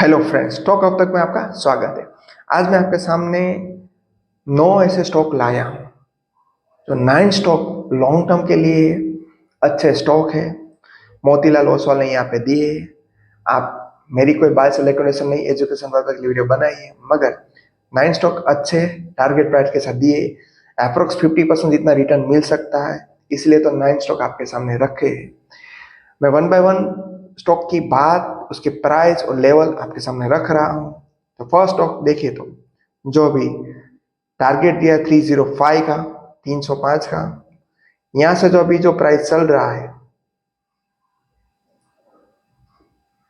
Hello friends, stock अब तक में आपका स्वागत है। आज मैं आपके सामने 9 ऐसे स्टॉक लाया हूं जो 9 स्टॉक लॉन्ग टर्म के लिए अच्छे स्टॉक है। मोतीलाल ओसवाल ने यहाँ पे दिए। आप मेरी कोई बाय से रिकमेंडेशन नहीं, एजुकेशन पर्पज के लिए वीडियो बनाई है, मगर 9 स्टॉक अच्छे टारगेट प्राइस के साथ दिए। अप्रोक्स 50% जितना रिटर्न मिल सकता है, इसलिए तो 9 स्टॉक आपके सामने रखे हैं। मैं वन बाय वन स्टॉक की बात, उसके प्राइस और लेवल आपके सामने रख रहा हूं। तो फर्स्ट स्टॉक देखिए, तो जो अभी टारगेट दिया 305 का, 305 का, यहां से जो अभी जो प्राइस चल रहा है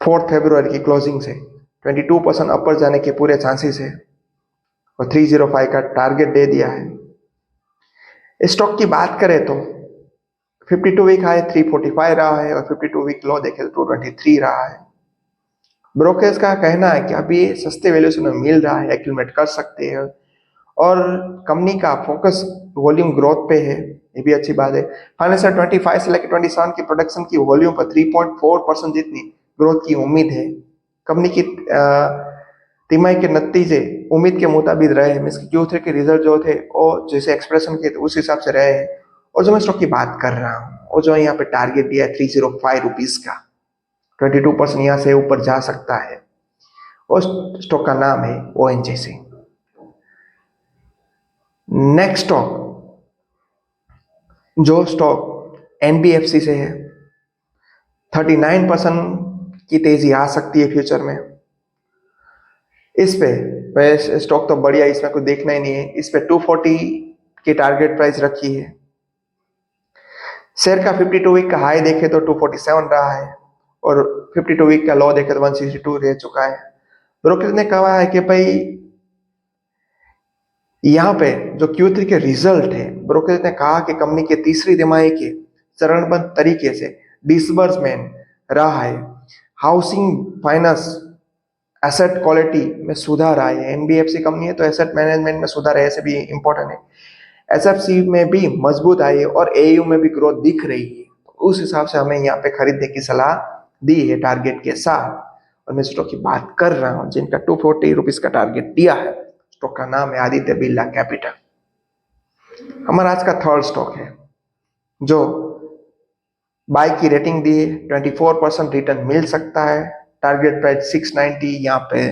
4 फरवरी की क्लोजिंग से 22% अपर जाने के पूरे चांसेस है और 305 का टारगेट दे दिया है। इस स्टॉक की बात करें तो 52 वीक हाई 345 रहा है और 52 वीक लो देखे तो 223 रहा है। ब्रोकर्स का कहना है कि अभी सस्ते वैल्यूएशन में मिल रहा है, एक्यूमुलेट कर सकते हैं और कंपनी का फोकस वॉल्यूम ग्रोथ पे है, ये भी अच्छी बात है। फाइनेंशियल 25 से लेकर 27 की प्रोडक्शन की वॉल्यूम पर 3.4% जितनी ग्रोथ की उम्मीद है। कंपनी की तिमाही के नतीजे उम्मीद के मुताबिक रहे हैं, मीन्स Q3 के रिजल्ट जो थे वो जैसे एक्सप्रेशन के उस हिसाब से रहे हैं। और जो मैं स्टॉक की बात कर रहा हूँ वो जो यहाँ पे टारगेट दिया है 305 रुपीज का, 22% यहाँ से ऊपर जा सकता है। उस स्टॉक का नाम है ONGC। नेक्स्ट स्टॉक, जो स्टॉक NBFC से है, 39% की तेजी आ सकती है फ्यूचर में। इस पे स्टॉक तो बढ़िया, इसमें कुछ देखना ही नहीं है। इस पे 240 की टारगेट प्राइस रखी है। शेयर का 52 वीक का हाई देखे तो 247 रहा है और 52 वीक का लो देखे तो 162 रह चुका है। ब्रोकर ने कहा है कि भाई यहाँ पे जो Q3 के रिजल्ट है, ब्रोकर ने कहा कि कंपनी के तीसरी तिमाही के चरणबद्ध तरीके से डिसबर्समेंट रहा है, हाउसिंग फाइनेंस एसेट क्वालिटी में सुधार आया है। NBFC कंपनी है तो एसेट मैनेजमेंट में सुधार है, ऐसे भी इंपॉर्टेंट है। SFC में भी मजबूत आई है और AU में भी ग्रोथ दिख रही है। उस हिसाब से हमें यहाँ पे खरीदने की सलाह दी है टारगेट के साथ। और मैं स्टॉक की बात कर रहा हूँ जिनका 240 रुपीज का टारगेट दिया है। स्टॉक का नाम है आदित्य बिरला कैपिटल। हमारा आज का थर्ड स्टॉक है जो बाय की रेटिंग दी है, 24% रिटर्न मिल सकता है। टारगेट प्राइस 690 यहाँ पे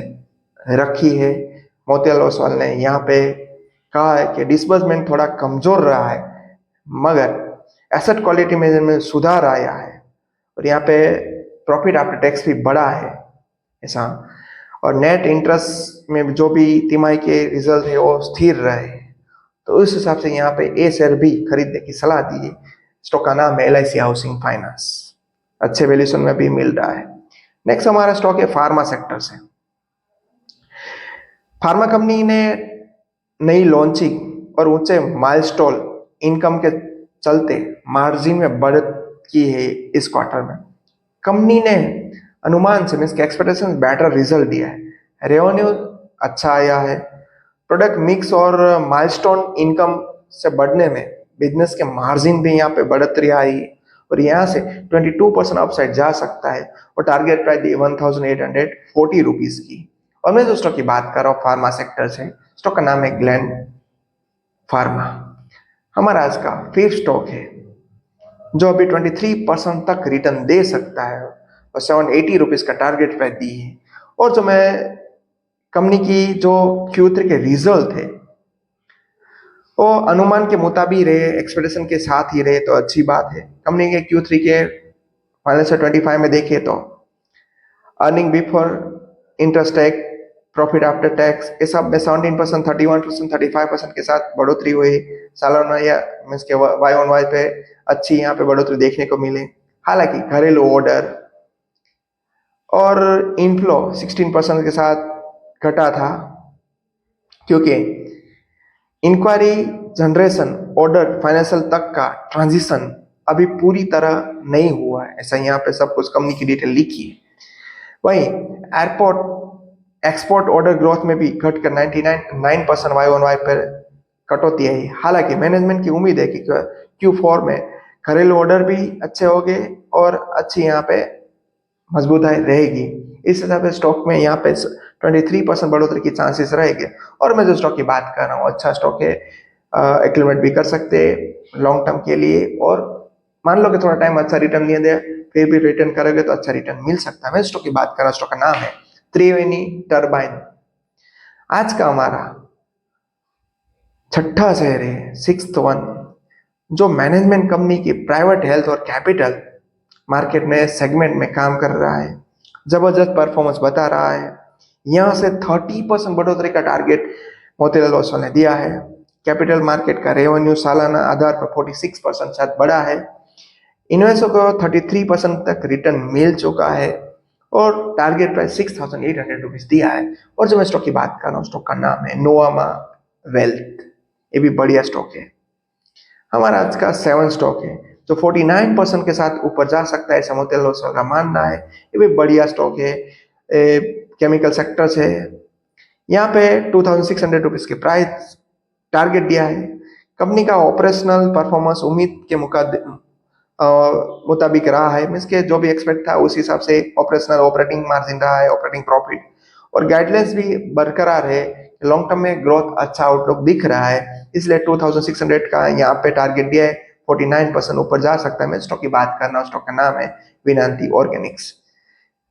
रखी है। मोतीलाल ओसवाल ने यहाँ पे कहा है कि डिसबर्समेंट थोड़ा कमजोर रहा है, मगर एसेट क्वालिटी में सुधार आया है और यहाँ पे प्रॉफिट आफ्टर टैक्स भी बढ़ा है ऐसा। और नेट इंटरेस्ट में जो भी तिमाही के रिजल्ट है वो स्थिर रहे, तो उस हिसाब से यहाँ पे ए शेयर भी खरीदने की सलाह दी है। स्टॉक का नाम है LIC हाउसिंग फाइनेंस, अच्छे वैल्यूएशन में भी मिल रहा है। नेक्स्ट हमारा स्टॉक है फार्मा सेक्टर से। फार्मा कंपनी ने नई लॉन्चिंग और ऊंचे माइलस्टोन इनकम के चलते मार्जिन में बढ़त की है। इस क्वार्टर में कंपनी ने अनुमान से मीन्स के एक्सपेक्टेशन बेटर रिजल्ट दिया है। रेवेन्यू अच्छा आया है। प्रोडक्ट मिक्स और माइलस्टोन इनकम से बढ़ने में बिजनेस के मार्जिन भी यहाँ पे बढ़ोतरी आई और यहाँ से 22% अपसाइड जा सकता है और टारगेट प्राइस दी 1840 रुपीज की। और मैं जो स्टॉक की बात कर रहा हूँ फार्मा सेक्टर से, स्टॉक का नाम है ग्लैंड फार्मा। हमारा आज का फिफ्थ स्टॉक है जो अभी 23% तक रिटर्न दे सकता है और 780 रुपीज का टारगेट प्राइस दी है। और जो मैं कंपनी की जो Q3 के रिजल्ट थे वो अनुमान के मुताबिक रहे, एक्सपेक्टेशन के साथ ही रहे तो अच्छी बात है। कंपनी के Q3 के फाइनेंशियल 25 में देखे तो earning before interest tax, profit after tax, ये सब में 17%, 31%, 35% के साथ बढ़ोतरी हुई। सालाना या मीन्स के वाई ऑन वाई पे अच्छी यहाँ पे बढ़ोतरी देखने को मिले। हालांकि घरेलू ऑर्डर और इनफ्लो 16% के साथ घटा था, क्योंकि इंक्वायरी जनरेशन ऑर्डर फाइनेंशियल तक का ट्रांजिशन अभी पूरी तरह नहीं हुआ है, ऐसा यहाँ पे सब कुछ कंपनी की डिटेल लिखी है। वहीं एयरपोर्ट एक्सपोर्ट ऑर्डर ग्रोथ में भी घटकर 99% वाई ऑन वाई पर कटौती आई। हालांकि मैनेजमेंट की उम्मीद है कि Q4 में घरेलू ऑर्डर भी अच्छे होंगे और अच्छी यहाँ पे मजबूताई रहेगी। इस हिसाब से स्टॉक में यहाँ पे 23% बढ़ोतरी की चांसेस रहेंगे। और मैं जो स्टॉक की बात कर रहा हूँ अच्छा स्टॉक है, एक्यूमुलेट भी कर सकते हैं लॉन्ग टर्म के लिए। और मान लो कि थोड़ा टाइम अच्छा रिटर्न नहीं दे, फिर भी रिटर्न करोगे तो अच्छा रिटर्न मिल सकता है। मैं स्टॉक की बात कर रहा हूँ, स्टॉक का नाम है त्रिवेणी टर्बाइन। आज का हमारा छठा शेयर है, सिक्स्थ वन, जो मैनेजमेंट कंपनी की प्राइवेट हेल्थ और कैपिटल मार्केट में सेगमेंट में काम कर रहा है, जबरदस्त परफॉर्मेंस बता रहा है। यहां से 30% बढ़ोतरी का टारगेट मोतीलाल ओसवाल ने दिया है। कैपिटल मार्केट का रेवेन्यू सालाना आधार पर 46% शायद बढ़ा है। इन्वेस्टर को 33% तक रिटर्न मिल चुका है और टारगेट प्राइस 6,800 रुपीज दिया है। और जो मैं स्टॉक की बात कर रहा हूँ, स्टॉक का नाम है नोवामा वेल्थ। ये भी बढ़िया स्टॉक है। हमारा आज का 7 स्टॉक है जो 49% के साथ ऊपर जा सकता है, ऐसा मोतीलाल ओसवाल का मानना है। ये भी बढ़िया स्टॉक है, केमिकल सेक्टर से है। यहाँ पे 2,600 रुपीज के प्राइस टारगेट दिया है। कंपनी का ऑपरेशनल परफॉर्मेंस उम्मीद के मुताबिक रहा है। मीन्स के जो भी एक्सपेक्ट था उस हिसाब से ऑपरेशनल ऑपरेटिंग मार्जिन रहा है, ऑपरेटिंग प्रॉफिट और गाइडलाइंस भी बरकरार है। लॉन्ग टर्म में ग्रोथ अच्छा आउटलुक दिख रहा है, इसलिए 2,600 का यहाँ पे टारगेट दिया है। 49% ऊपर जा सकता है। मैं स्टॉक की बात करना, स्टॉक का नाम है विनांती ऑर्गेनिक्स।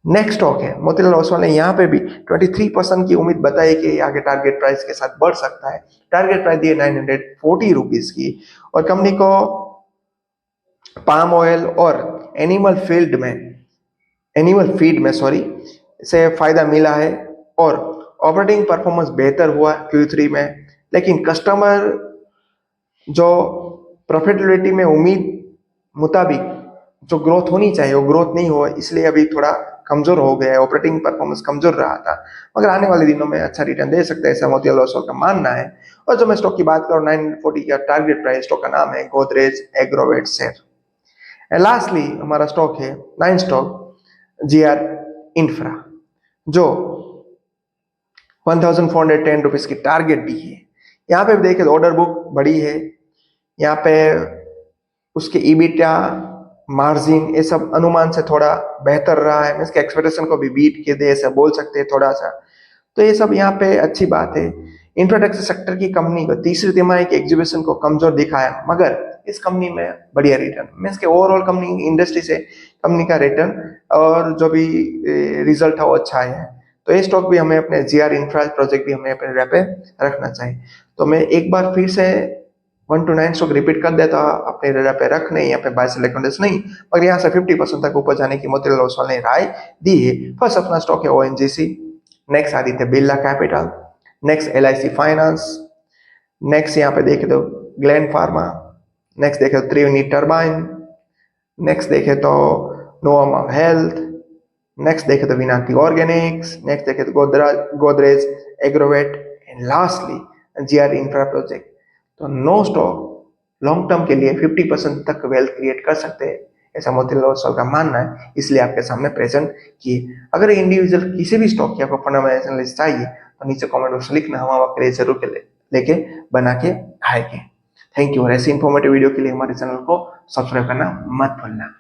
नेक्स्ट स्टॉक है मोतीलाल ओसवाल ने यहाँ पे भी 23% की उम्मीद बताई कि आगे टारगेट प्राइस के साथ बढ़ सकता है। टारगेट प्राइस दी है 940 रुपीज की। और कंपनी को पाम ऑयल और एनिमल फीड में से फायदा मिला है और ऑपरेटिंग परफॉर्मेंस बेहतर हुआ Q3 में। लेकिन कस्टमर जो प्रॉफिटेबिलिटी में उम्मीद मुताबिक जो ग्रोथ होनी चाहिए वो ग्रोथ नहीं हुआ, इसलिए अभी थोड़ा कमजोर हो गया है। ऑपरेटिंग परफॉर्मेंस कमजोर रहा था, मगर आने वाले दिनों में अच्छा रिटर्न दे सकता है, ऐसा मोतीलाल ओसवाल का मानना है। और जो मैं स्टॉक की बात करूँ 940 का टारगेट प्राइस, स्टॉक का नाम है Godrej Agrovet share. And lastly हमारा स्टॉक है 9 स्टॉक GR इंफ्रा, जो 1,410 रुपीज की टारगेट दी है। यहाँ पे देखिए ऑर्डर बुक बड़ी है, यहाँ पे उसके ईबिटा मार्जिन ये सब अनुमान से थोड़ा बेहतर रहा है। इसके एक्सपेक्टेशन को भी बीट के दे ऐसा बोल सकते हैं थोड़ा सा, तो ये सब यहाँ पे अच्छी बात है। इंफ्रास्ट्रक्चर सेक्टर की कंपनी को तीसरी तिमाही के एग्जीबिशन को कमजोर दिखाया, मगर इस कंपनी में बढ़िया रिटर्न, मीन्स के ओवरऑल कंपनी इंडस्ट्री से कंपनी का रिटर्न और जो भी रिजल्ट है वो अच्छा है। तो ये स्टॉक भी हमें अपने GR इंफ्रा प्रोजेक्ट भी हमें अपने रैप पे रखना चाहिए। तो मैं एक बार फिर से 1 to 9 स्टॉक रिपीट कर देता, अपने रैप पे रखने, यहाँ पे बाय सेलेक्ट नहीं, मगर यहाँ से 50% तक ऊपर जाने की मोतीलाल ओसवाल ने राय दी है। फर्स्ट अपना स्टॉक है ONGC, next Aditya Birla capital, next LIC finance, next यहाँ पे देखे तो ग्लैंड फार्मा, नेक्स्ट देखे तो त्रिवेणी टर्बाइन, नेक्स्ट देखे तो नोवामा हेल्थ, नेक्स्ट देखे तो विनाती ऑर्गेनिक्स, नेक्स्ट देखे तो Godrej Agrovet and lastly GR infra project. तो 9 स्टॉक लॉन्ग टर्म के लिए 50% तक वेल्थ क्रिएट कर सकते हैं, ऐसा मोतीलाल ओसवाल का मानना है, इसलिए आपके सामने प्रेजेंट किए। अगर इंडिविजुअल किसी भी स्टॉक की आपको फंडामेंटल एनालिसिस चाहिए तो नीचे कमेंट बॉक्स में लिखना, हम आपके लिए जरूर लेके बना के आएंगे। Thank you. और ऐसी इंफॉर्मेटिव वीडियो के लिए हमारे चैनल को सब्सक्राइब करना मत भूलना।